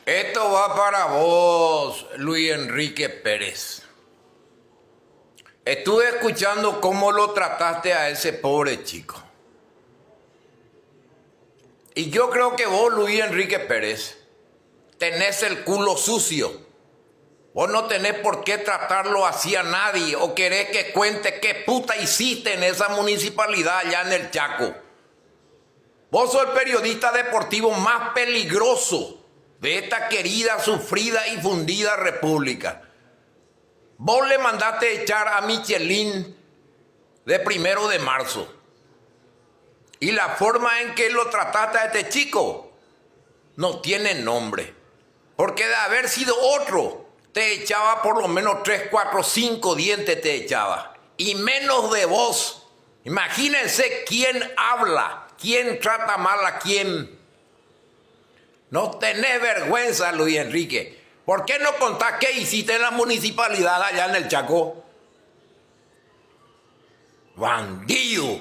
Esto va para vos, Luis Enrique Pérez. Estuve escuchando cómo lo trataste a ese pobre chico. Y yo creo que vos, Luis Enrique Pérez, tenés el culo sucio. Vos no tenés por qué tratarlo así a nadie o querés que cuente qué puta hiciste en esa municipalidad allá en el Chaco. Vos sos el periodista deportivo más peligroso de esta querida, sufrida y fundida república. Vos le mandaste echar a Michelin de 1 de marzo. Y la forma en que lo trataste a este chico no tiene nombre. Porque de haber sido otro, te echaba por lo menos 3, 4, 5 dientes te echaba. Y menos de vos. Imagínense quién habla, quién trata mal a quién. No tenés vergüenza, Luis Enrique. ¿Por qué no contás qué hiciste en la municipalidad allá en el Chaco? Bandido.